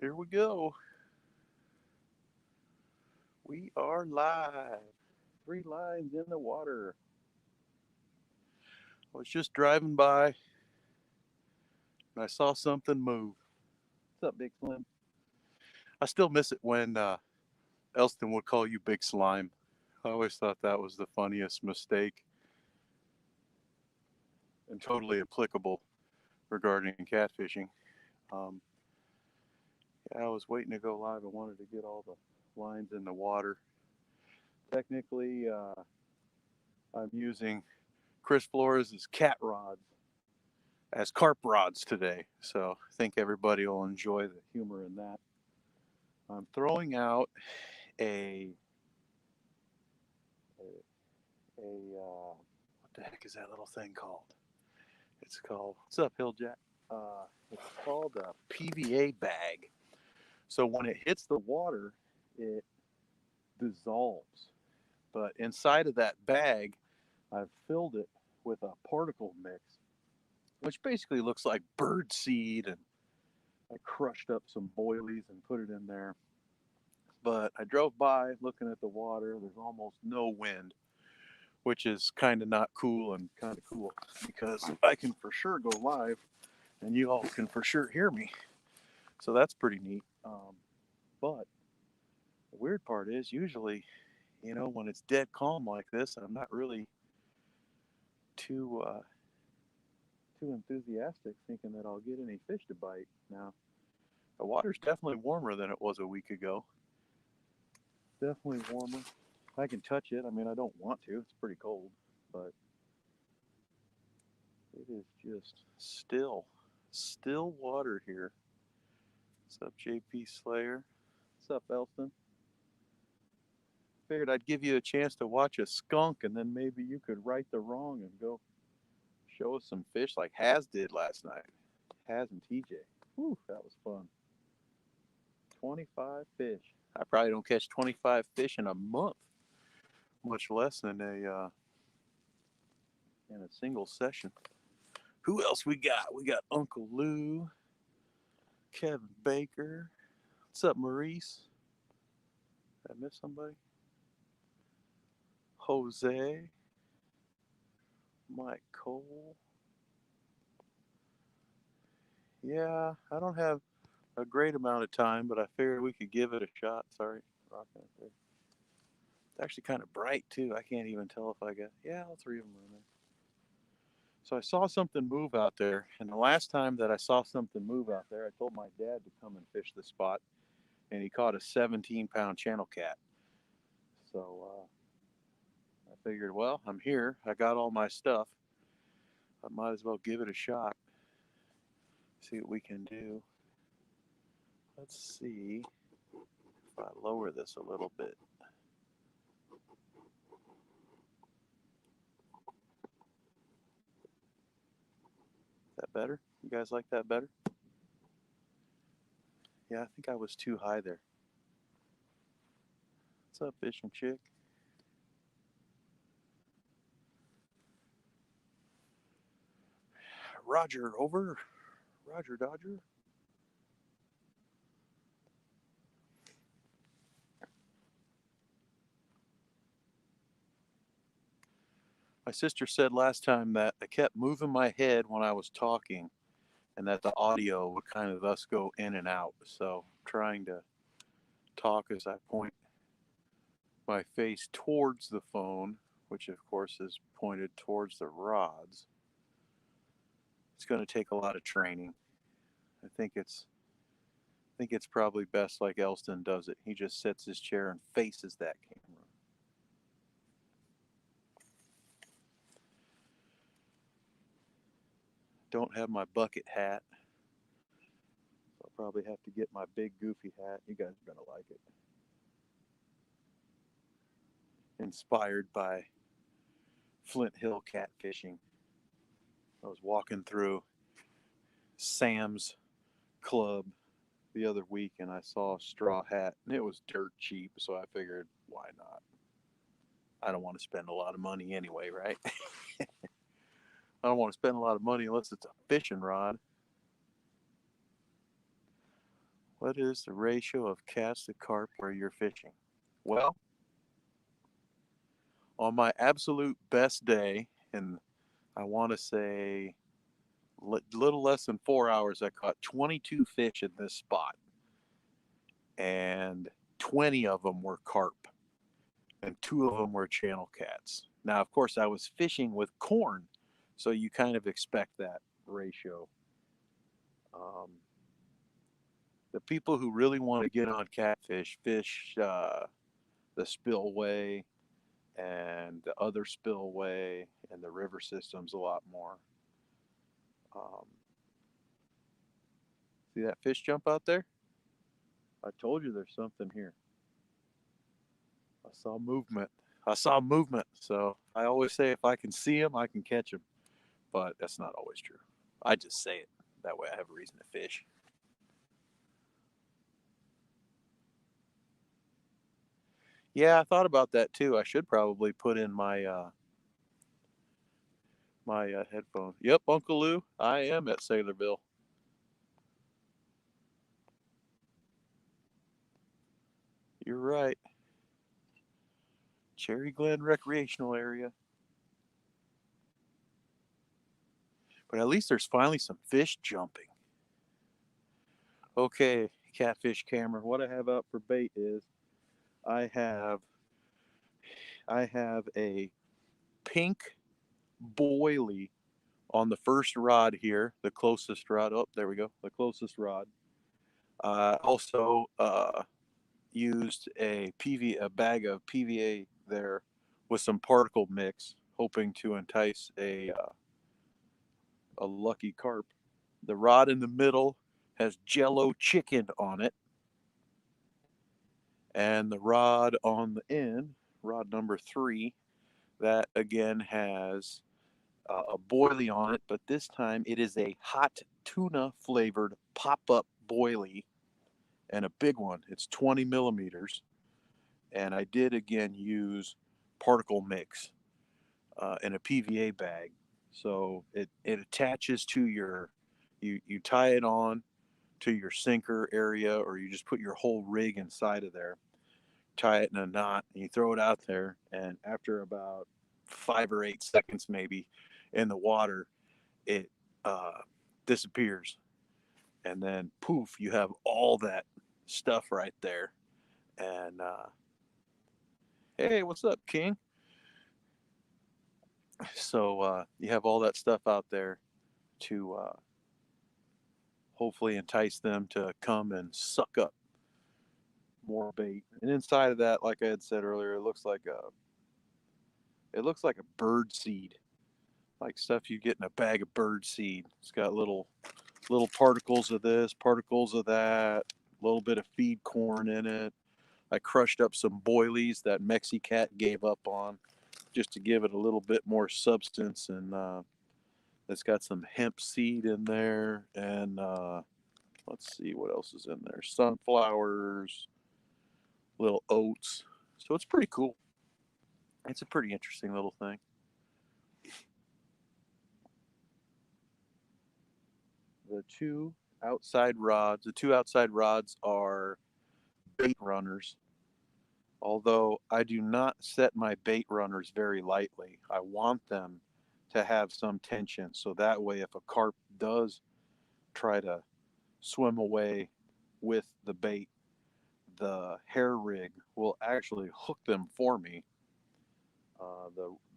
Here we go. We are live. Three lines in the water. I was just driving by and I saw something move. What's up, Big Slim? I still miss it when Elston would call you Big Slime. I always thought that was the funniest mistake and totally applicable regarding catfishing. Um, yeah, I was waiting to go live. I wanted to get all the lines in the water. Technically, I'm using Chris Flores' cat rods as carp rods today. So I think everybody will enjoy the humor in that. I'm throwing out a what the heck is that little thing called? It's called what's up, Hill Jack? It's called a PVA bag. So when it hits the water, it dissolves. But inside of that bag, I've filled it with a particle mix, which basically looks like bird seed, and I crushed up some boilies and put it in there. But I drove by looking at the water. There's almost no wind, which is kind of not cool and kind of cool because I can for sure go live and you all can for sure hear me. So that's pretty neat. But the weird part is usually, when it's dead calm like this, I'm not really too enthusiastic thinking that I'll get any fish to bite. Now, the water's definitely warmer than it was a week ago. Definitely warmer. I can touch it. I mean, I don't want to. It's pretty cold, but it is just still water here. What's up, JP Slayer? What's up, Elston? Figured I'd give you a chance to watch a skunk, and then maybe you could right the wrong and go show us some fish like Haz did last night. Haz and TJ. Whew, that was fun. 25 fish. I probably don't catch 25 fish in a month, much less in a single session. Who else we got? We got Uncle Lou, Kevin Baker. What's up, Maurice? Did I miss somebody? Jose, Mike Cole. Yeah, I don't have a great amount of time, but I figured we could give it a shot. Sorry, rocking it there. It's actually kind of bright too. I can't even tell if I got. Yeah, all three of them are in there. So I saw something move out there, and the last time that I saw something move out there, I told my dad to come and fish the spot, and he caught a 17-pound channel cat. So I figured, well, I'm here. I got all my stuff. I might as well give it a shot. See what we can do. Let's see if I lower this a little bit. Is that better? You guys like that better? Yeah, I think I was too high there. What's up, fishing chick? Roger, over. Roger, Dodger. My sister said last time that I kept moving my head when I was talking and that the audio would kind of thus go in and out. So trying to talk as I point my face towards the phone, which of course is pointed towards the rods. It's going to take a lot of training. I think it's I think it's probably best like Elston does it. He just sits his chair and faces that camera. Don't have my bucket hat. So I'll probably have to get my big goofy hat. You guys are going to like it. Inspired by Flint Hill catfishing. I was walking through Sam's Club the other week and I saw a straw hat and it was dirt cheap. So I figured, why not? I don't want to spend a lot of money anyway, right? I don't want to spend a lot of money unless it's a fishing rod. What is the ratio of cats to carp where you're fishing? Well, on my absolute best day, and I want to say little less than 4 hours, I caught 22 fish in this spot, and 20 of them were carp, and 2 of them were channel cats. Now, of course, I was fishing with corn, so you kind of expect that ratio. Um, the people who really want to get on catfish fish the spillway and the other spillway and the river systems a lot more. Um, see that fish jump out there? I told you there's something here. I saw movement. I saw movement. So I always say if I can see him, I can catch him. But that's not always true. I just say it. That way I have a reason to fish. Yeah, I thought about that too. I should probably put in my headphones. Yep, Uncle Lou, I am at Sailorville. You're right. Cherry Glen Recreational Area. But at least there's finally some fish jumping. Okay, catfish camera. What I have out for bait is I have I have a pink boilie on the first rod here, the closest rod. Oh, there we go, the closest rod. Also used a bag of PVA there with some particle mix, hoping to entice a lucky carp. The rod in the middle has Jello chicken on it, and the rod on the end, rod number 3, that again has a boilie on it, but this time it is a hot tuna flavored pop up boilie and a big one. It's 20 millimeters, and I did again use particle mix in a PVA bag. So it attaches to you tie it on to your sinker area, or you just put your whole rig inside of there, tie it in a knot, and you throw it out there. And after about 5 or 8 seconds, maybe in the water, it uh, disappears. And then poof, you have all that stuff right there. And hey, what's up, King? So you have all that stuff out there to hopefully entice them to come and suck up more bait. And inside of that, like I had said earlier, it looks like a bird seed, like stuff you get in a bag of bird seed. It's got little particles of this, particles of that, a little bit of feed corn in it. I crushed up some boilies that Mexicat gave up on just to give it a little bit more substance, and it's got some hemp seed in there, and let's see what else is in there. Sunflowers, little oats. So it's pretty cool. It's a pretty interesting little thing. The two outside rods are bait runners. Although I do not set my bait runners very lightly. I want them to have some tension, so that way if a carp does try to swim away with the bait, the hair rig will actually hook them for me.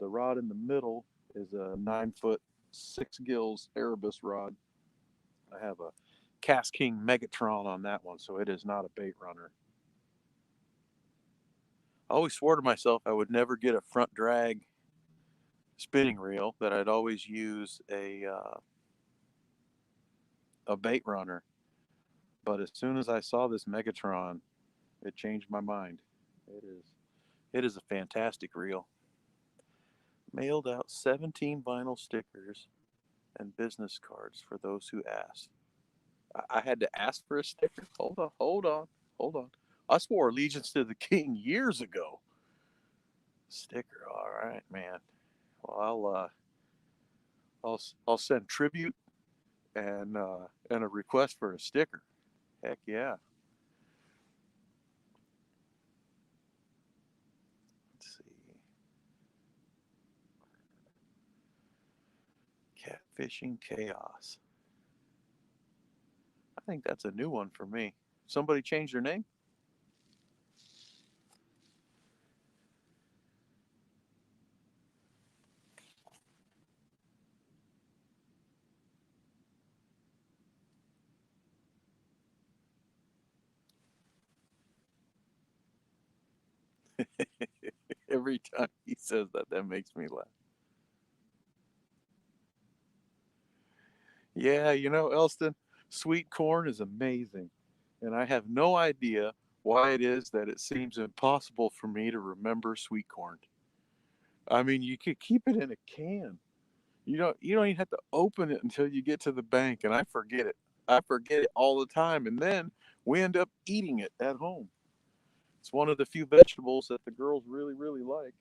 The rod in the middle is a 9 foot 6 gills Erebus rod. I have a Cast King Megatron on that one, so it is not a bait runner. I always swore to myself I would never get a front drag spinning reel, that I'd always use a bait runner. But as soon as I saw this Megatron, it changed my mind. It is a fantastic reel. Mailed out 17 vinyl stickers and business cards for those who asked. I had to ask for a sticker. Hold on. I swore allegiance to the king years ago. Sticker, all right, man. Well, I'll send tribute and a request for a sticker. Heck yeah. Fishing Chaos. I think that's a new one for me. Somebody changed their name? Every time he says that, that makes me laugh. Yeah, you know, Elston, sweet corn is amazing. And I have no idea why it is that it seems impossible for me to remember sweet corn. I mean, you could keep it in a can. You don't even have to open it until you get to the bank, and I forget it. I forget it all the time, and then we end up eating it at home. It's one of the few vegetables that the girls really, really like.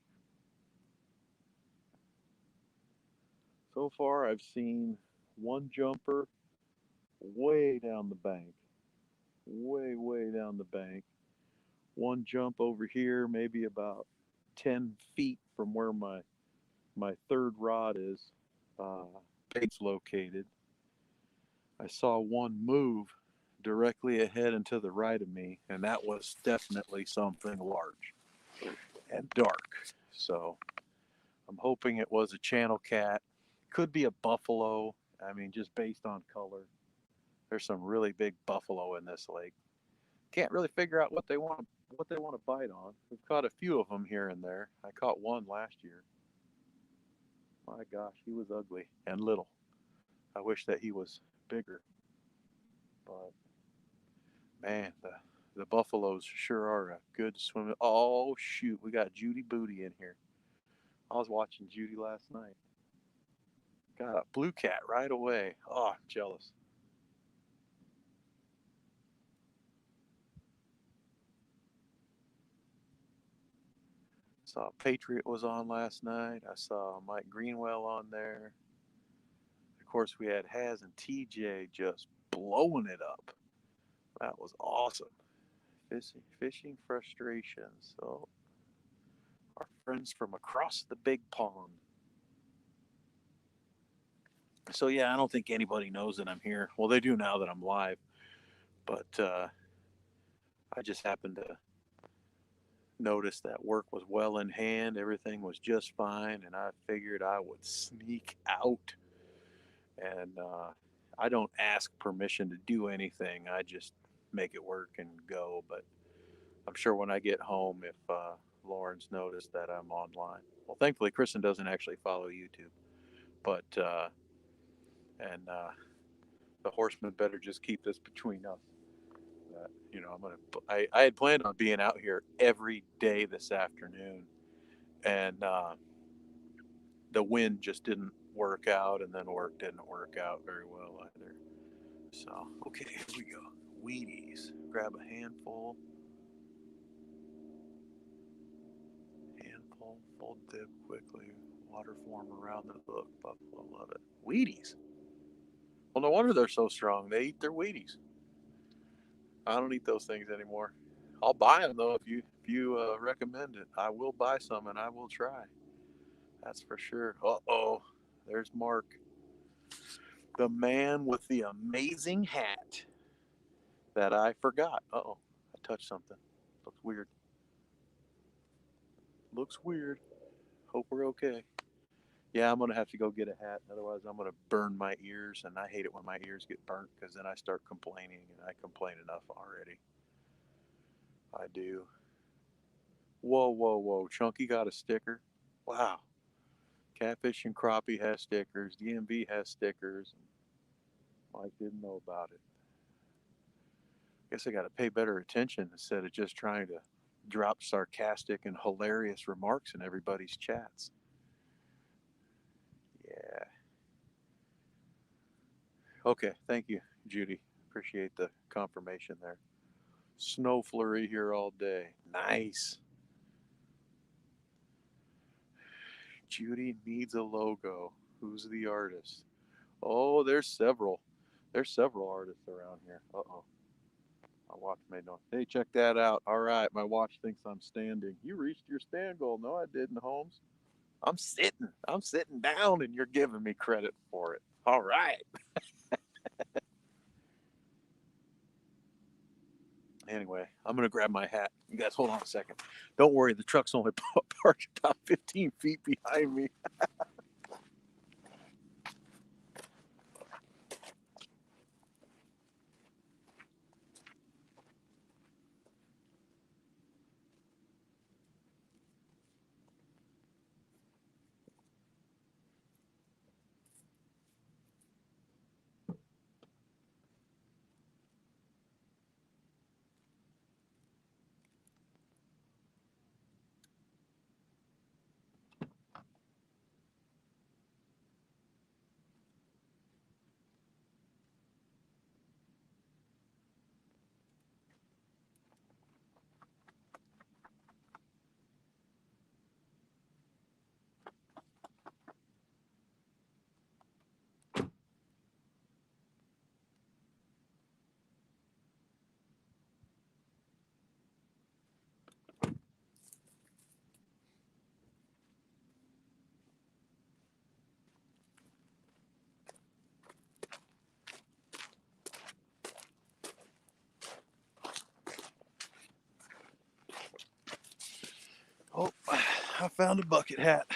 So far, I've seen one jumper way down the bank, way, way down the bank. One jump over here, maybe about 10 feet from where my third rod is, uh, bait's located. I saw one move directly ahead and to the right of me, and that was definitely something large and dark. So I'm hoping it was a channel cat. Could be a buffalo. I mean, just based on color. There's some really big buffalo in this lake. Can't really figure out what they want to bite on. We've caught a few of them here and there. I caught one last year. My gosh, he was ugly and little. I wish that he was bigger. But man, the buffaloes sure are a good swim. Oh shoot, we got Judy Booty in here. I was watching Judy last night. Got a blue cat right away. Oh, I'm jealous. Saw Patriot was on last night. I saw Mike Greenwell on there. Of course, we had Haz and TJ just blowing it up. That was awesome. Fishing frustrations. So our friends from across the big pond. So yeah, I don't think anybody knows that I'm here. Well, they do now that I'm live, but I just happened to notice that work was well in hand. Everything was just fine, and I figured I would sneak out. And I don't ask permission to do anything. I just make it work and go. But I'm sure when I get home, if Lauren's noticed that I'm online. Well, thankfully, Kristen doesn't actually follow YouTube, but and the horsemen better just keep this between us. I'm gonna. I had planned on being out here every day this afternoon, and the wind just didn't work out, and then work didn't work out very well either. So okay, here we go. Wheaties. Grab a handful, full dip quickly. Water form around the hook. Buffalo love it. Wheaties. Well, no wonder they're so strong. They eat their Wheaties. I don't eat those things anymore. I'll buy them though if you recommend it. I will buy some and I will try. That's for sure. Uh oh, there's Mark, the man with the amazing hat that I forgot. Uh oh, I touched something. Looks weird. Looks weird. Hope we're okay. Yeah, I'm gonna have to go get a hat. Otherwise, I'm gonna burn my ears, and I hate it when my ears get burnt because then I start complaining, and I complain enough already. I do. Whoa, whoa, whoa! Chunky got a sticker. Wow. Catfish and Crappie has stickers. DMV has stickers. Mike didn't know about it. Guess I got to pay better attention instead of just trying to drop sarcastic and hilarious remarks in everybody's chats. Yeah. Okay. Thank you, Judy. Appreciate the confirmation there. Snow flurry here all day. Nice. Judy needs a logo. Who's the artist? Oh, there's several. There's several artists around here. Uh oh. My watch made no. Hey, check that out. All right, my watch thinks I'm standing. You reached your stand goal. No, I didn't, Holmes. I'm sitting. I'm sitting down, and you're giving me credit for it. All right. Anyway, I'm going to grab my hat. You guys hold on a second. Don't worry, the truck's only parked about 15 feet behind me. Oh, I found a bucket hat.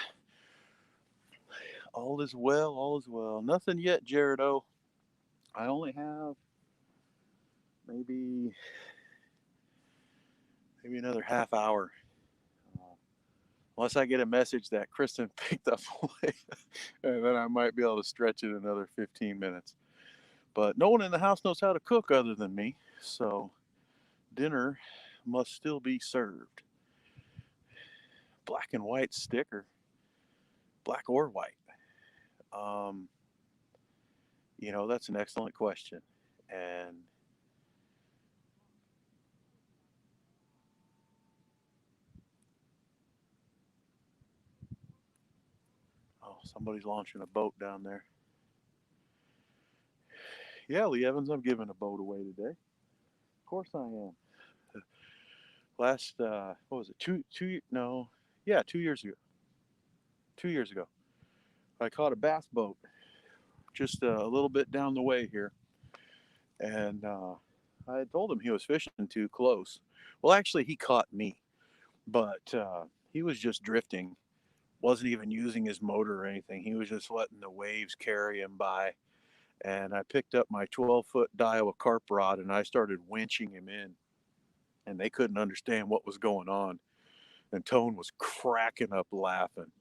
All is well, all is well. Nothing yet, Jared O. I only have maybe another half hour. Uh, Unless I get a message that Kristen picked up away, and then I might be able to stretch it another 15 minutes. But no one in the house knows how to cook other than me, so dinner must still be served. Black and white sticker, black or white? Um, that's an excellent question. And oh, somebody's launching a boat down there. Yeah, Lee Evans, I'm giving a boat away today. Of course I am. Last, what was it? No, yeah, 2 years ago. 2 years ago, I caught a bass boat just a little bit down the way here, and I had told him he was fishing too close. Well, actually, he caught me, but he was just drifting. Wasn't even using his motor or anything. He was just letting the waves carry him by. And I picked up my 12-foot Daiwa carp rod and I started winching him in. And they couldn't understand what was going on. And Tone was cracking up laughing.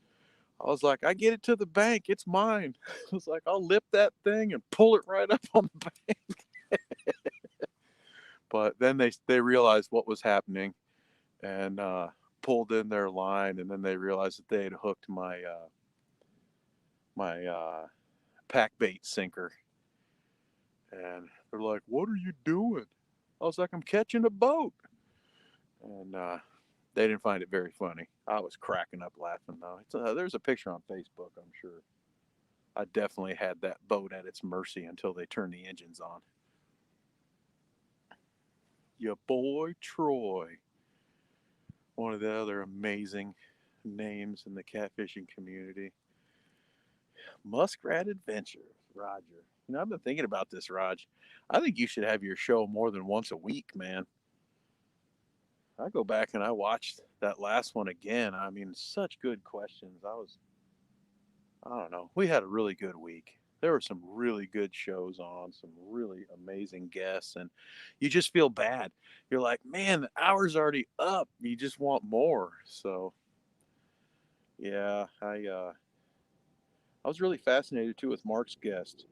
I was like, I get it to the bank. It's mine. I was like, I'll lip that thing and pull it right up on the bank. But then they realized what was happening and pulled in their line. And then they realized that they had hooked my pack bait sinker. And they're like, "What are you doing?" I was like, "I'm catching a boat." And they didn't find it very funny. I was cracking up laughing though. There's a picture on Facebook, I'm sure. I definitely had that boat at its mercy until they turned the engines on. Your boy Troy, one of the other amazing names in the catfishing community. Muskrat Adventures, Roger. I've been thinking about this, Raj. I think you should have your show more than once a week, man. I go back and I watched that last one again. I mean, such good questions. I don't know. We had a really good week. There were some really good shows on, some really amazing guests, and you just feel bad. You're like, man, the hour's already up. You just want more. So, yeah, I was really fascinated too with Mark's guest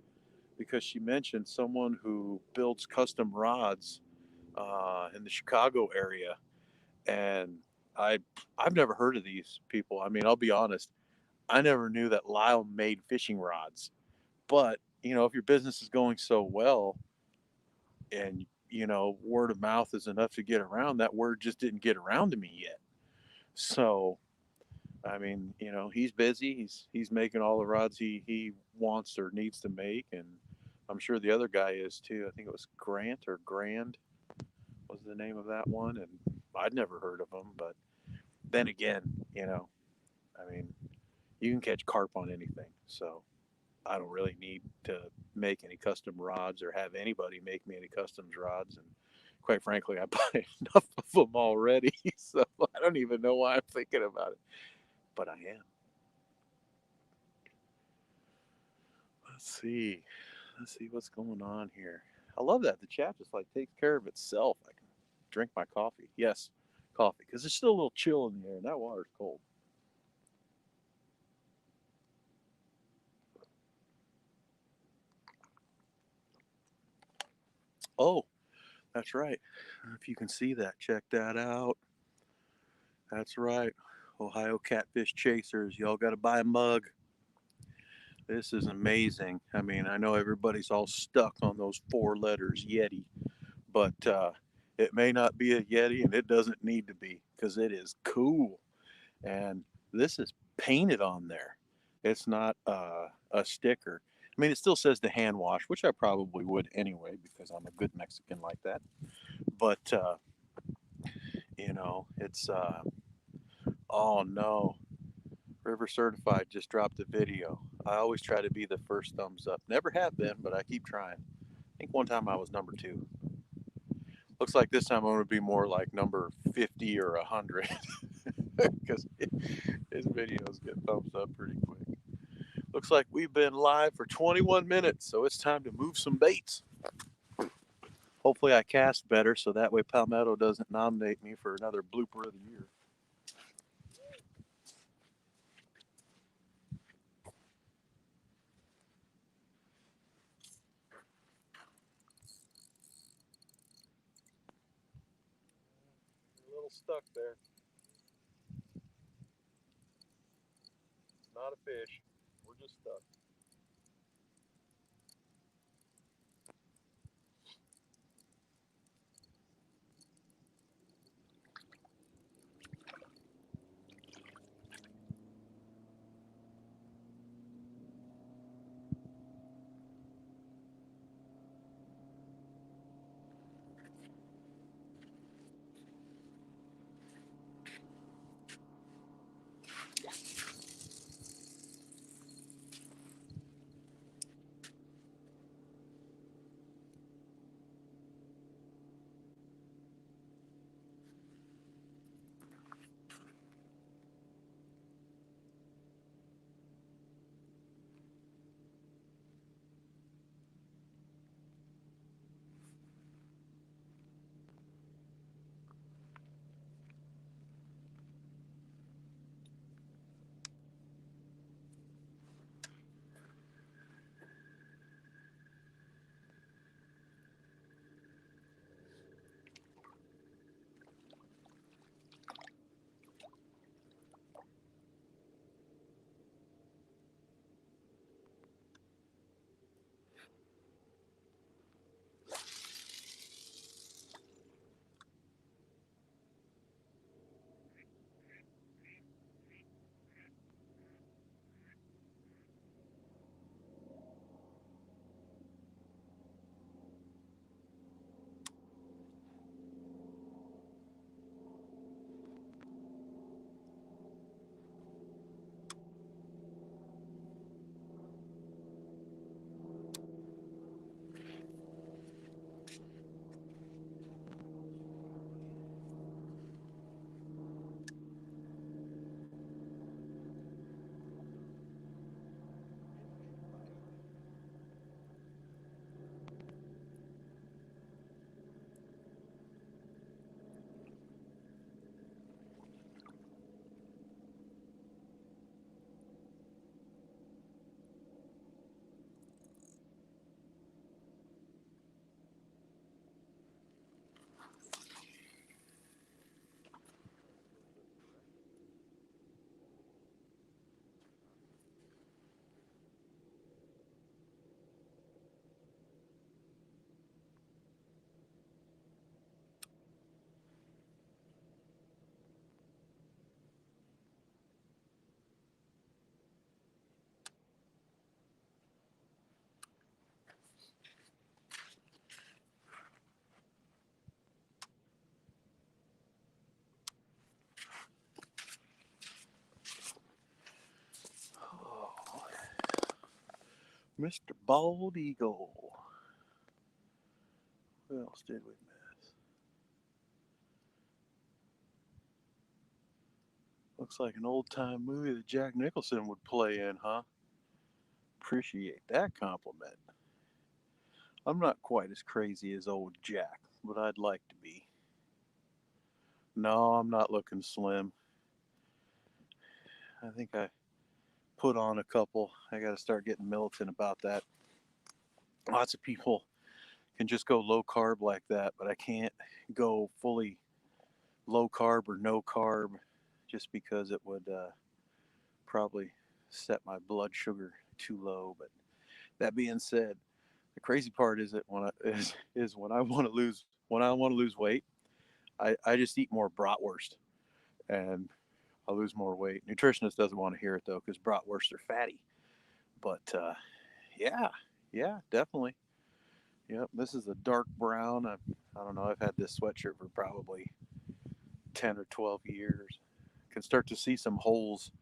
because she mentioned someone who builds custom rods in the Chicago area, and I I've never heard of these people. I mean, I'll be honest, I never knew that Lyle made fishing rods. But if your business is going so well, and word of mouth is enough to get around, that word just didn't get around to me yet. So I mean, he's busy. He's making all the rods he wants or needs to make, and I'm sure the other guy is too. I think it was Grant or Grand was the name of that one, and I'd never heard of him. But then again, I mean, you can catch carp on anything. So I don't really need to make any custom rods or have anybody make me any customs rods. And quite frankly, I buy enough of them already. So I don't even know why I'm thinking about it, but I am. Let's see. Let's see what's going on here. I love that the chat just like takes care of itself. I can drink my coffee. Yes, coffee, because there's still a little chill in the air and that water's cold. Oh, that's right. If you can see that, check that out. That's right. Ohio Catfish Chasers. Y'all got to buy a mug. This is amazing. I mean, I know everybody's all stuck on those 4 letters Yeti, but it may not be a Yeti and it doesn't need to be because it is cool. And this is painted on there. It's not a sticker. I mean, it still says the hand wash, which I probably would anyway because I'm a good Mexican like that. But, it's, oh no, River Certified just dropped a video. I always try to be the first thumbs up. Never have been, but I keep trying. I think one time I was number 2. Looks like this time I'm going to be more like number 50 or 100 because his videos get thumbs up pretty quick. Looks like we've been live for 21 minutes, so it's time to move some baits. Hopefully I cast better so that way Palmetto doesn't nominate me for another blooper of the year. You're a little stuck there. It's not a fish. We're just stuck. Mr. Bald Eagle. What else did we miss? Looks like an old time movie that Jack Nicholson would play in, huh? Appreciate that compliment. I'm not quite as crazy as old Jack, but I'd like to be. No, I'm not looking slim. I think I put on a couple. I got to start getting militant about that. Lots of people can just go low carb like that, but I can't go fully low carb or no carb just because it would probably set my blood sugar too low. But that being said, the crazy part is that is when I want to lose weight, I just eat more bratwurst and I lose more weight. Nutritionist doesn't want to hear it though because bratwurst are fatty. But yeah, yeah, definitely. Yep, this is a dark brown. I don't know. I've had this sweatshirt for probably 10 or 12 years. Can start to see some holes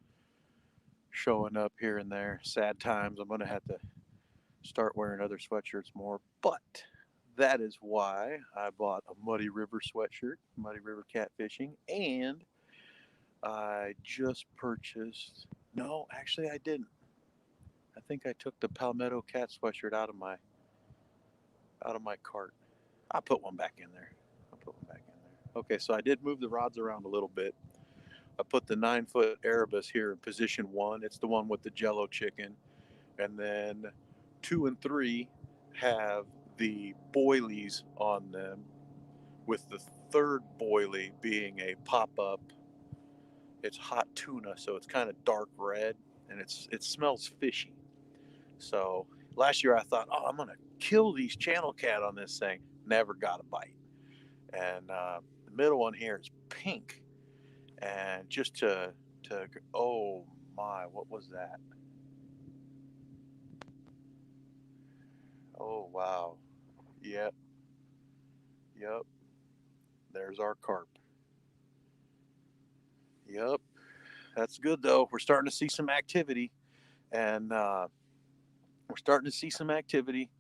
showing up here and there. Sad times. I'm going to have to start wearing other sweatshirts more. But that is why I bought a Muddy River sweatshirt, Muddy River Catfishing, and I just purchased. No, actually, I didn't. I think I took the Palmetto Cat sweatshirt out of my cart. I'll put one back in there. I'll put one back in there. Okay, so I did move the rods around a little bit. I put the 9-foot Erebus here in position 1. It's the one with the Jello chicken, and then 2 and 3 have the boilies on them, with the third boilie being a pop-up. It's hot tuna, so it's kind of dark red, and it smells fishy. So last year I thought, oh, I'm gonna kill these channel cat on this thing. Never got a bite. And the middle one here is pink, and just to oh my, what was that? Oh wow, yep, yep. There's our carp. Yep, that's good though. We're starting to see some activity, and we're starting to see some activity.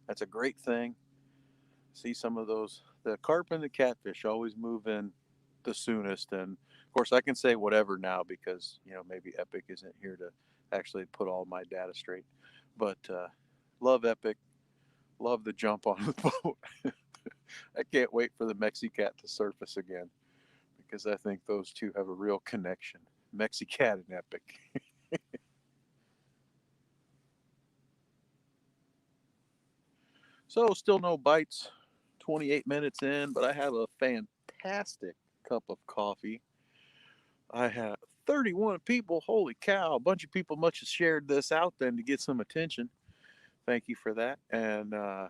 That's a great thing. See some of those. The carp and the catfish always move in the soonest, and of course I can say whatever now because maybe Epic isn't here to actually put all my data straight. But love Epic, love the jump on the boat. I can't wait for the Mexicat to surface again because I think those two have a real connection. Mexicat and Epic. So still no bites. 28 minutes in, but I have a fantastic cup of coffee. I have 31 people. Holy cow! A bunch of people must have shared this out then to get some attention. Thank you for that. And yeah,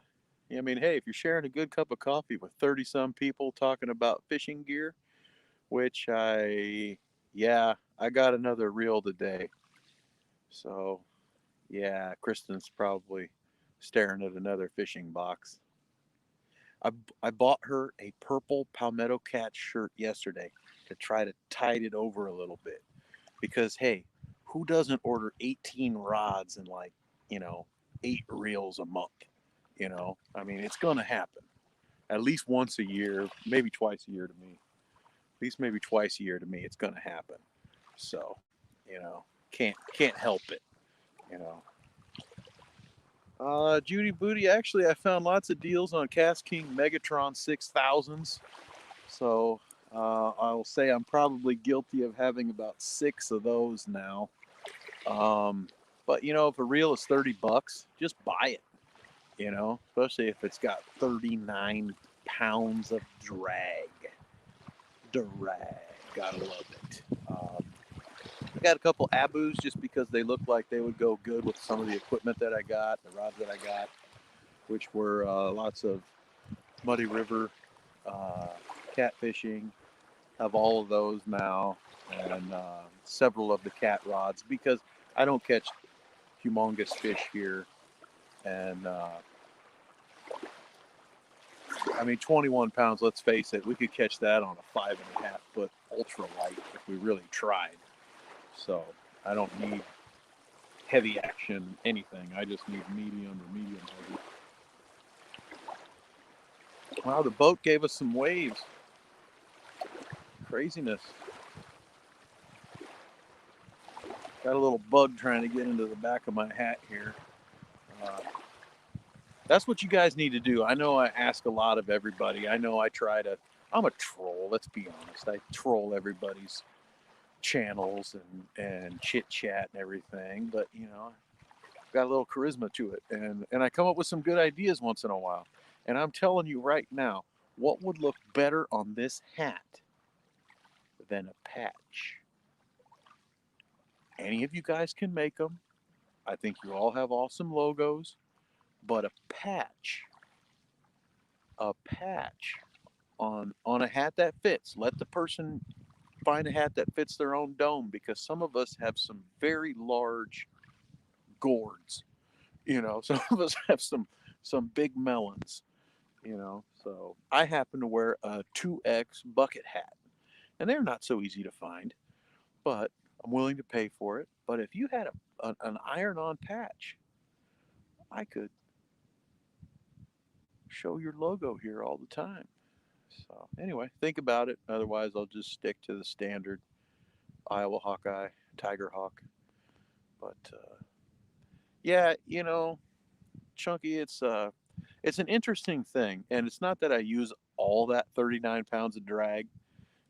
I mean, hey, if you're sharing a good cup of coffee with 30 some people talking about fishing gear, which yeah, I got another reel today. So yeah, Kristen's probably staring at another fishing box. I, I bought her a purple Palmetto Cat shirt yesterday to try to tide it over a little bit. Because, hey, who doesn't order 18 rods and like, you know, 8 reels a month? I mean, it's going to happen at least once a year, maybe twice a year to me. At least maybe twice a year to me, it's going to happen. So, can't help it, you know. Judy Booty, actually, I found lots of deals on KastKing Megatron 6000s. So I will say I'm probably guilty of having about 6 of those now. But if a reel is $30, just buy it. Especially if it's got 39 pounds of drag. Gotta love it. I got a couple Abus just because they look like they would go good with some of the equipment that I got, the rods that I got, which were lots of Muddy River catfishing. Have all of those now, and several of the cat rods because I don't catch humongous fish here. And I mean, 21 pounds, let's face it, we could catch that on a 5.5-foot ultralight if we really tried. So I don't need heavy action anything. I just need medium or medium heavy. Wow, the boat gave us some waves. Craziness. Got a little bug trying to get into the back of my hat here. Uh, that's what you guys need to do. I know I ask a lot of everybody. I know I try to. I'm a troll. Let's be honest. I troll everybody's channels and chit chat and everything. But got a little charisma to it, and I come up with some good ideas once in a while. And I'm telling you right now, what would look better on this hat than a patch? Any of you guys can make them. I think you all have awesome logos, but a patch on a hat that fits. Let the person find a hat that fits their own dome, because some of us have some very large gourds. Some of us have some big melons. So I happen to wear a 2X bucket hat, and they're not so easy to find, but I'm willing to pay for it. But if you had an iron-on patch, I could show your logo here all the time. So anyway, think about it. Otherwise, I'll just stick to the standard Iowa Hawkeye, Tiger Hawk. But yeah, Chunky, it's an interesting thing, and it's not that I use all that 39 pounds of drag.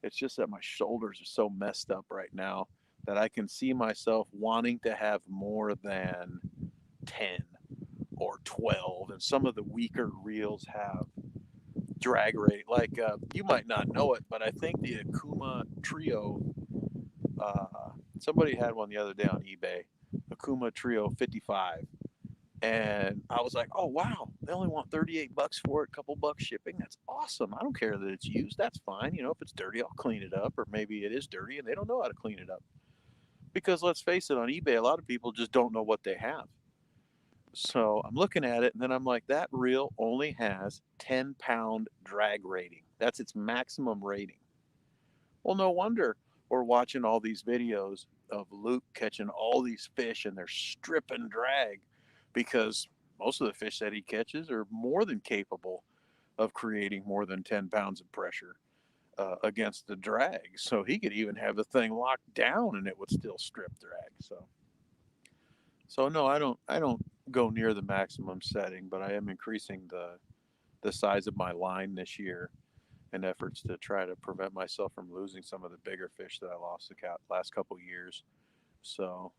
It's just that my shoulders are so messed up right now that I can see myself wanting to have more than 10 or 12, and some of the weaker reels have drag rate. Like you might not know it, but I think the Akuma Trio, uh, somebody had one the other day on eBay, Akuma Trio 55. And I was like, oh, wow, they only want 38 bucks for it, a couple bucks shipping. That's awesome. I don't care that it's used. That's fine. If it's dirty, I'll clean it up. Or maybe it is dirty and they don't know how to clean it up. Because let's face it, on eBay, a lot of people just don't know what they have. So I'm looking at it and then I'm like, that reel only has 10-pound drag rating. That's its maximum rating. Well, no wonder we're watching all these videos of Luke catching all these fish and they're stripping drag, because most of the fish that he catches are more than capable of creating more than 10 pounds of pressure against the drag. So he could even have the thing locked down and it would still strip drag. So no, I don't go near the maximum setting, but I am increasing the size of my line this year in efforts to try to prevent myself from losing some of the bigger fish that I lost the last couple years. So,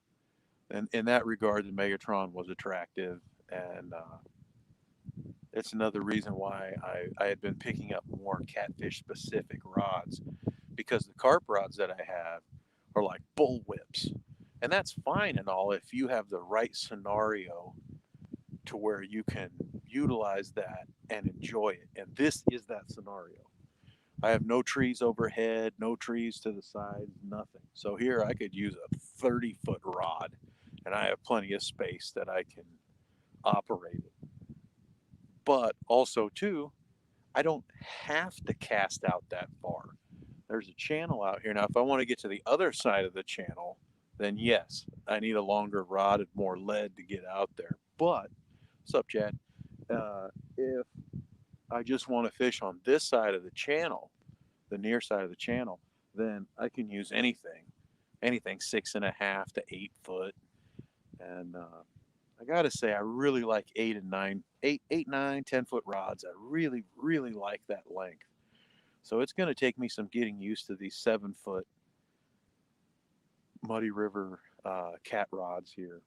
and in that regard, the Megatron was attractive, and it's another reason why I had been picking up more catfish specific rods, because the carp rods that I have are like bull whips. And that's fine and all if you have the right scenario to where you can utilize that and enjoy it. And this is that scenario. I have no trees overhead, no trees to the sides, nothing. So here I could use a 30-foot rod, and I have plenty of space that I can operate it. But also, too, I don't have to cast out that far. There's a channel out here. Now, if I want to get to the other side of the channel, then yes, I need a longer rod and more lead to get out there. But, what's up, Chad? If I just want to fish on this side of the channel, the near side of the channel, then I can use anything 6.5 to 8 foot. And I gotta say, I really like 8, 9, 10 foot rods. I really, really like that length. So it's going to take me some getting used to these 7 foot Muddy River cat rods here,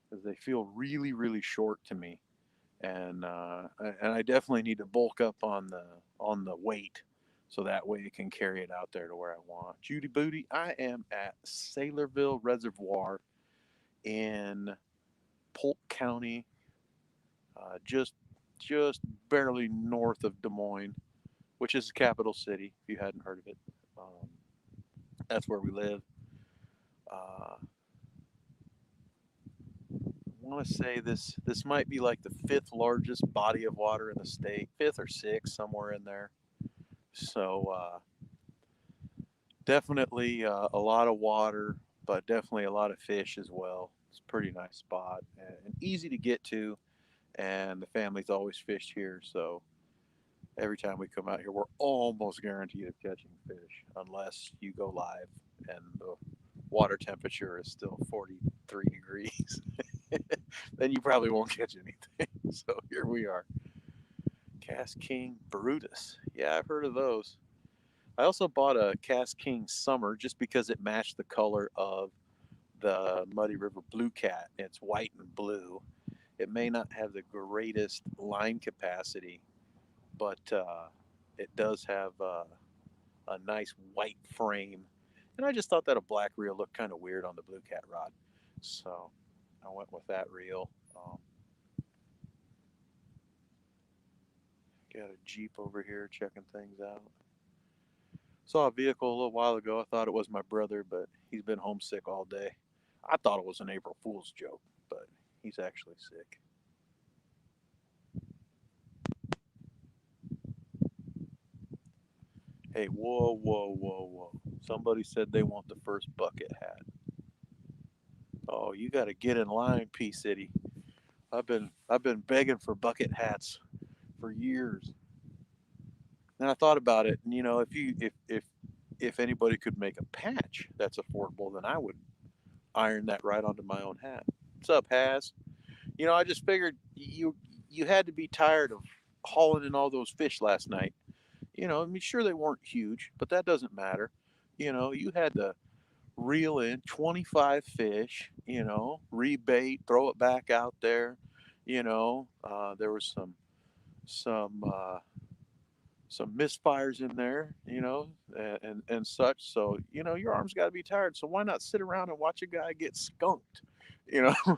because they feel really, really short to me. And I definitely need to bulk up on the weight, so that way it can carry it out there to where I want. Judy Booty, I am at Saylorville Reservoir in Polk County, just barely north of Des Moines, which is the capital city. If you hadn't heard of it, that's where we live. I want to say this might be like the fifth largest body of water in the state, fifth or sixth, somewhere in there. So definitely a lot of water, but definitely a lot of fish as well. It's a pretty nice spot and easy to get to. And the family's always fished here, so every time we come out here, we're almost guaranteed of catching fish, unless you go live and the water temperature is still 43 degrees. Then you probably won't catch anything. So here we are. Cass King Brutus. Yeah, I've heard of those. I also bought a Cass King Summer just because it matched the color of the Muddy River Blue Cat. It's white and blue. It may not have the greatest line capacity, but it does have a nice white frame. And I just thought that a black reel looked kind of weird on the Blue Cat rod. So I went with that reel. Got a Jeep over here checking things out. Saw a vehicle a little while ago. I thought it was my brother, but he's been homesick all day. I thought it was an April Fool's joke, but he's actually sick. Hey, whoa, whoa, whoa, whoa. Somebody said they want the first bucket hat. Oh, you got to get in line, P City. I've been begging for bucket hats for years. And I thought about it, and if anybody could make a patch that's affordable, then I would iron that right onto my own hat. What's up, Has? I just figured you had to be tired of hauling in all those fish last night. I mean, sure they weren't huge, but that doesn't matter. You had to reel in 25 fish. Rebait, throw it back out there. There was some misfires in there. And such. So your arms got to be tired. So why not sit around and watch a guy get skunked? You know,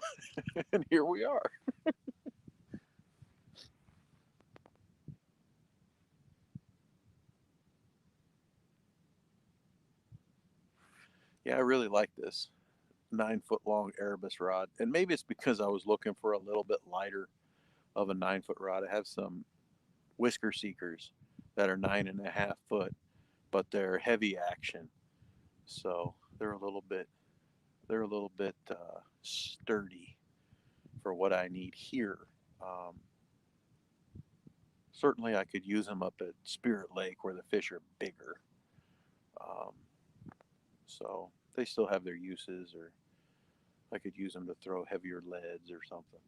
and here we are. Yeah, I really like this 9 foot long Erebus rod, and maybe it's because I was looking for a little bit lighter of a 9 foot rod. I have some Whisker Seekers that are 9.5 foot, but they're heavy action, so they're a little bit sturdy for what I need here. Um, Certainly, I could use them up at Spirit Lake where the fish are bigger. Um, so they still have their uses, or I could use them to throw heavier leads or something.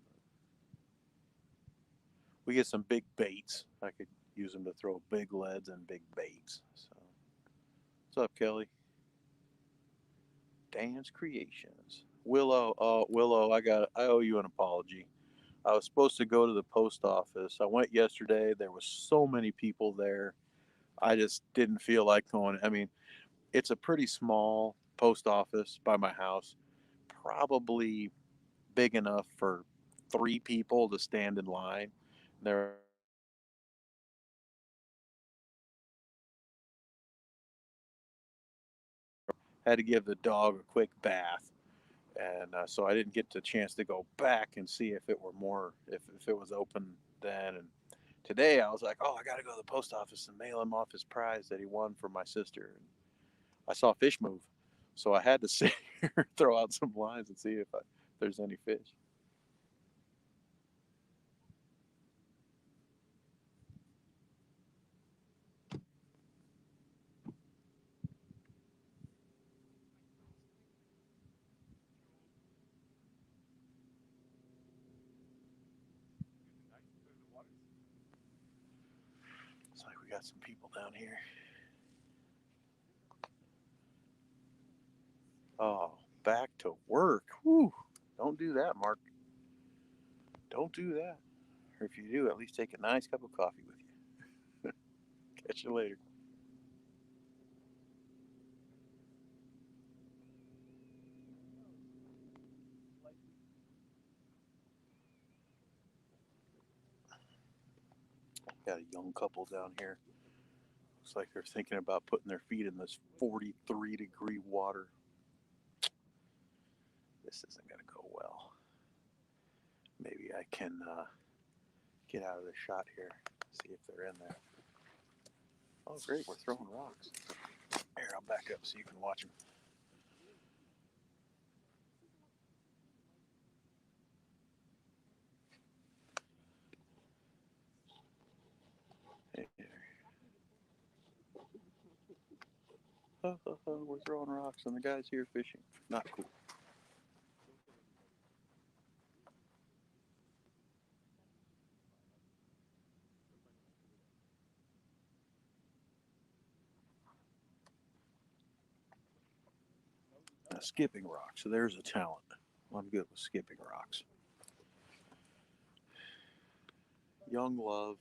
We get some big baits. I could use them to throw big leads and big baits. So, what's up, Kelly? Dan's Creations. Willow, Willow, I owe you an apology. I was supposed to go to the post office. I went yesterday. There was so many people there. I just didn't feel like going. I mean, it's a pretty small post office by my house, probably big enough for 3 people to stand in line. There had to give the dog a quick bath, and so I didn't get the chance to go back and see if it were more if it was open then. And today I was like, oh, I got to go to the post office and mail him off his prize that he won for my sister. And I saw fish move, so I had to sit here, throw out some lines and see if there's any fish. It's like we got some people down here. Oh, back to work. Whew. Don't do that, Mark. Don't do that. Or if you do, at least take a nice cup of coffee with you. Catch you later. Got a young couple down here. Looks like they're thinking about putting their feet in this 43-degree water. This isn't going to go well. Maybe I can get out of the shot here, see if they're in there. Oh, great, we're throwing rocks. Here, I'll back up so you can watch them. we're throwing rocks and the guy's here fishing. Not cool. Now, skipping rocks. So there's a talent. I'm good with skipping rocks. Young love.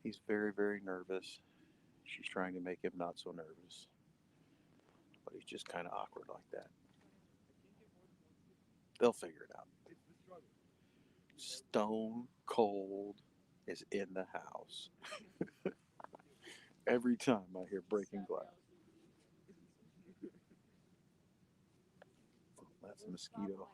He's very, very nervous. She's trying to make him not so nervous. But he's just kind of awkward like that. They'll figure it out. Stone Cold is in the house. Every time I hear breaking glass. That's a mosquito.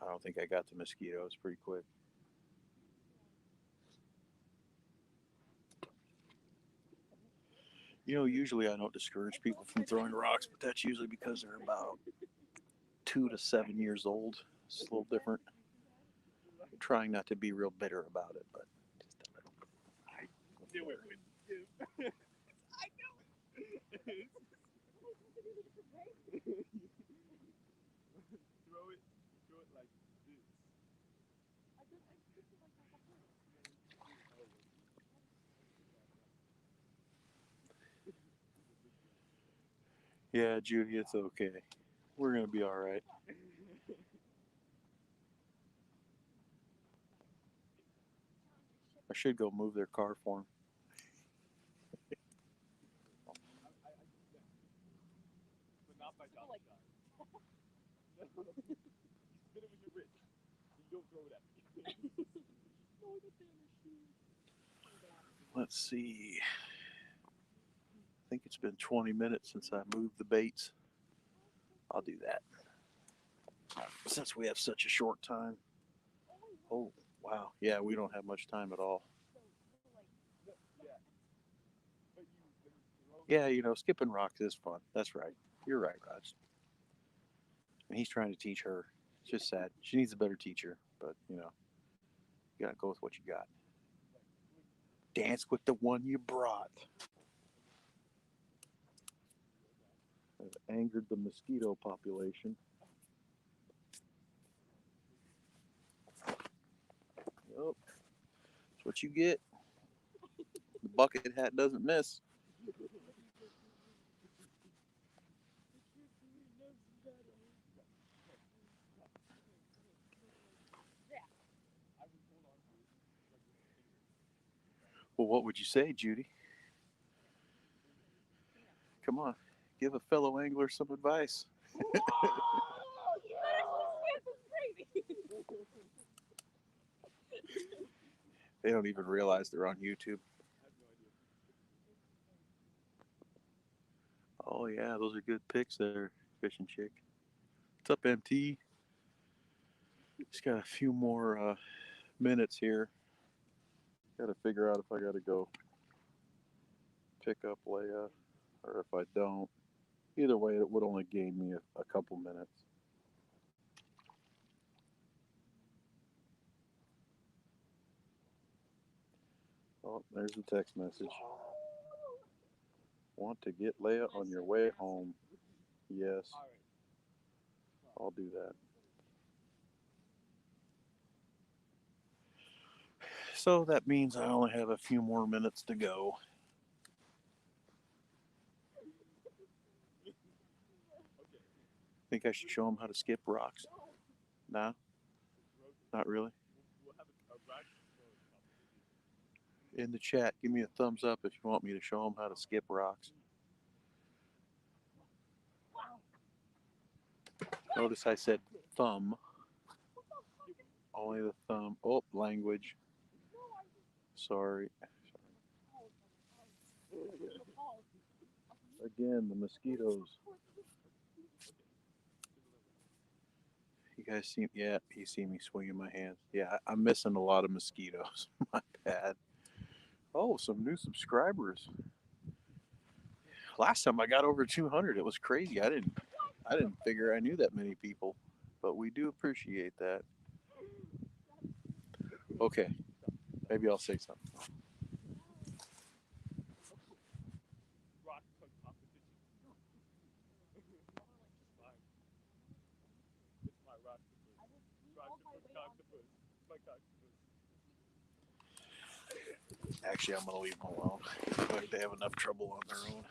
I don't think I got the mosquitoes pretty quick. You know, usually I don't discourage people from throwing rocks, but that's usually because they're about 2 to 7 years old. It's a little different. I'm trying not to be real bitter about it, but just a little. I knew it would do. I knew it. Throw it like this. Yeah, Judy, it's okay. We're gonna be all right. I should go move their car for them. But not by dollar sign. No. You spit it when you're rich. You don't throw it at me. Let's see. I think it's been 20 minutes since I moved the baits. I'll do that. Since we have such a short time. Oh, wow. Yeah, we don't have much time at all. Yeah. But you throw Yeah, you know, skipping rocks is fun. That's right. You're right, Raj. And he's trying to teach her. It's just sad. She needs a better teacher, but you know, you gotta go with what you got. Dance with the one you brought. I've angered the mosquito population. Yep. That's what you get. The bucket hat doesn't miss. Well, what would you say, Judy? Come on, give a fellow angler some advice. They don't even realize they're on YouTube. Oh yeah, those are good picks there, fishing chick. What's up, MT? Just got a few more minutes here. Got to figure out if I got to go pick up Leia or if I don't. Either way, it would only gain me a couple minutes. Oh, there's a text message. Want to get Leia on your way home? Yes, I'll do that. So that means I only have a few more minutes to go. Think I should show them how to skip rocks? Nah, not really. We'll have a rack In the chat, give me a thumbs up if you want me to show them how to skip rocks. Notice I said thumb. Only the thumb. Oh, language. Sorry. Again, the mosquitoes. You guys see? Yeah, you see me swinging my hands. Yeah, I'm missing a lot of mosquitoes. My bad. Oh, some new subscribers. Last time I got over 200. It was crazy. I didn't figure I knew that many people, but we do appreciate that. Okay, Maybe I'll say something. Rock tug competition. Fine. It's my rock octopus. My octopus. Actually, I'm gonna leave them alone. Like they have enough trouble on their own.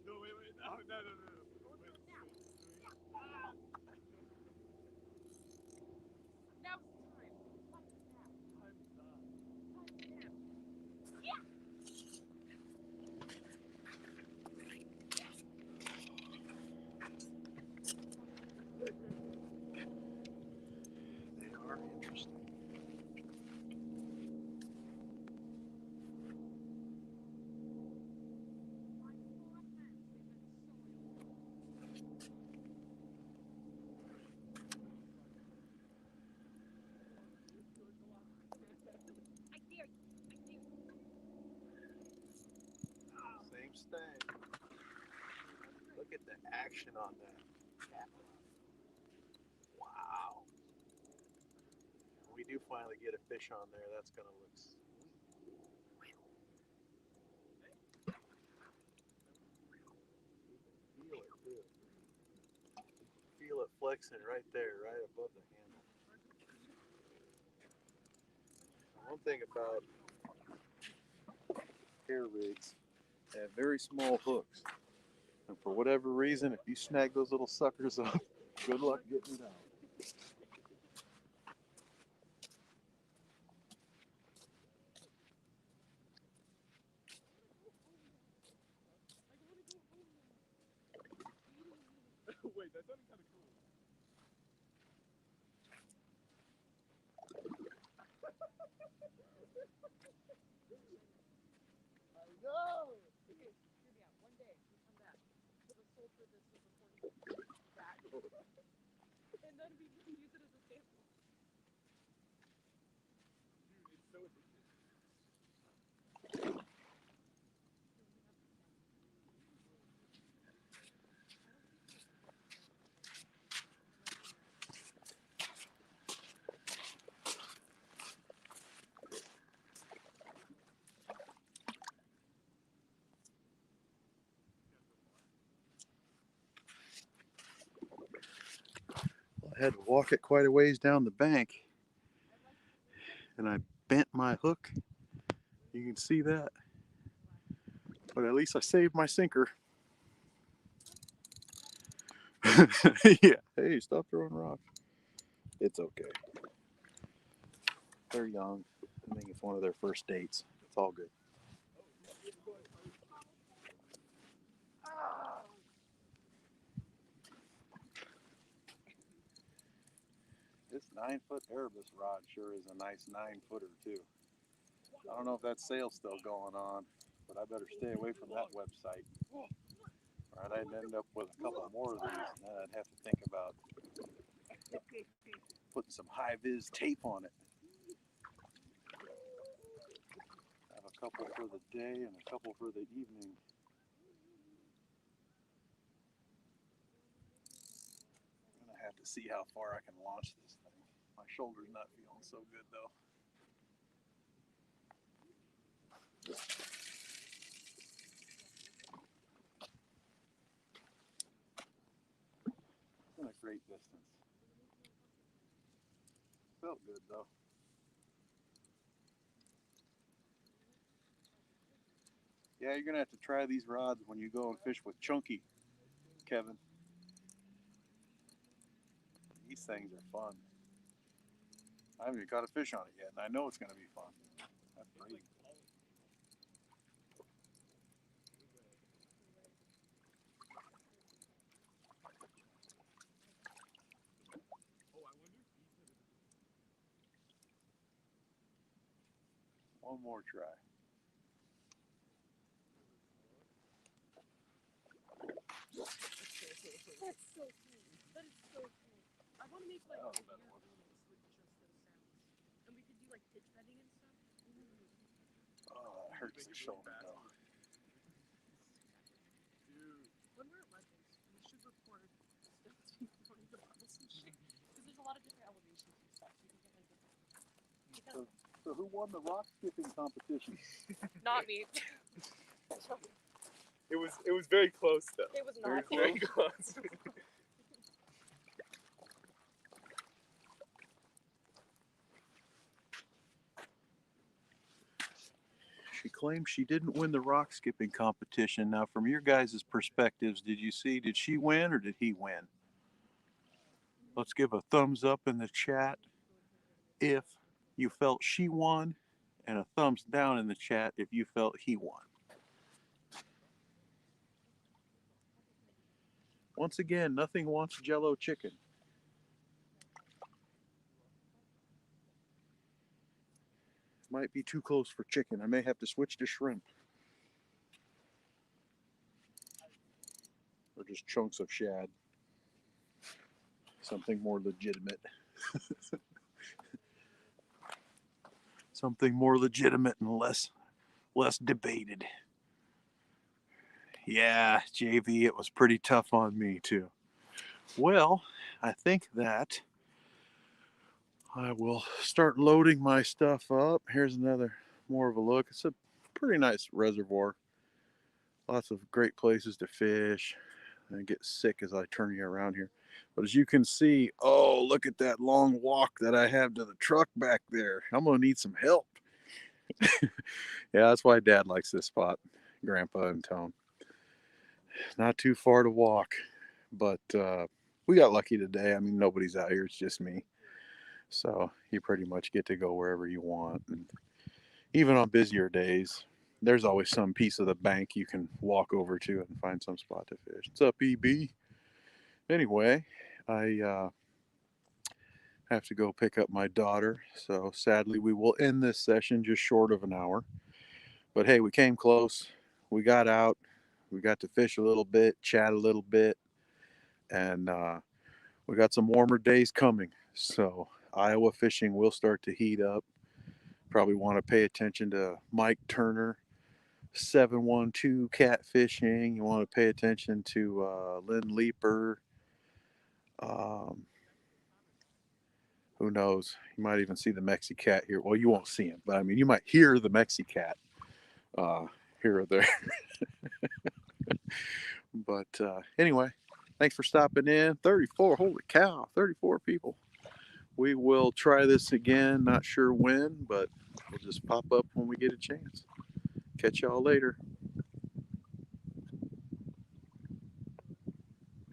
No, wait. No. They are interesting. Same thing. Look at the action on that. Wow. When we do finally get a fish on there, that's gonna look sweet. Feel it too. Feel it flexing right there, right above the handle. One thing about hair rigs, they have very small hooks. And for whatever reason, if you snag those little suckers up, good luck getting it out. Wait, that sounded kind of cool. I know. Okay, hear me out. One day we come back to the soldier this was recording that, and then we just use it as a sample. Dude, it's so addictive. I had to walk it quite a ways down the bank, and I bent my hook. You can see that. But at least I saved my sinker. Yeah. Hey, stop throwing rocks. It's okay. They're young. I think it's one of their first dates. It's all good. This 9-foot Erebus rod sure is a nice 9-footer too. I don't know if that sale's still going on, but I better stay away from that website. Right, I'd end up with a couple more of these, and then I'd have to think about putting some high-vis tape on it. Have a couple for the day and a couple for the evening. I'm gonna have to see how far I can launch this thing. My shoulder's not feeling so good though. It's been a great distance. Felt good though. Yeah, you're gonna have to try these rods when you go and fish with Chunky, Kevin. These things are fun. I haven't caught a fish on it yet, and I know it's going to be fun. That's great. One more try. That's so cool. That is so cool. I want to make like That was a video better one. reels with just those sounds. And we could do like pitch betting and stuff. Oh, it hurts the shoulder though. When we're at Legends, we should record stuff thrown into bubbles and shit. Because there's a lot of different elevations and stuff. So you can get like different. So who won the rock skipping competition? Not me. It was very close though. It was It not. was very close. She claims she didn't win the rock skipping competition. Now, from your guys' perspectives, did she win or did he win? Let's give a thumbs up in the chat if you felt she won, and a thumbs down in the chat if you felt he won. Once again, nothing wants Jello chicken. Might be too close for chicken. I may have to switch to shrimp. Or just chunks of shad. Something more legitimate. Something more legitimate and less debated. Yeah, JV, it was pretty tough on me too. Well, I think that I will start loading my stuff up. Here's another more of a look. It's a pretty nice reservoir. Lots of great places to fish. I get sick as I turn you around here. But as you can see, oh, look at that long walk that I have to the truck back there. I'm going to need some help. Yeah, that's why Dad likes this spot, Grandpa and Tone. Not too far to walk, but we got lucky today. I mean, nobody's out here. It's just me. So you pretty much get to go wherever you want. And even on busier days, there's always some piece of the bank you can walk over to and find some spot to fish. What's up, EB? Anyway, I have to go pick up my daughter. So sadly, we will end this session just short of an hour. But hey, we came close. We got out. We got to fish a little bit, chat a little bit. And we got some warmer days coming. So Iowa fishing will start to heat up. Probably want to pay attention to Mike Turner, 712 catfishing. You want to pay attention to Lynn Leeper. Who knows? You might even see the Mexi Cat here. Well, you won't see him, but I mean, you might hear the Mexi Cat here or there. But anyway, thanks for stopping in. 34, holy cow, 34 people. We will try this again. Not sure when, but we'll just pop up when we get a chance. Catch y'all later.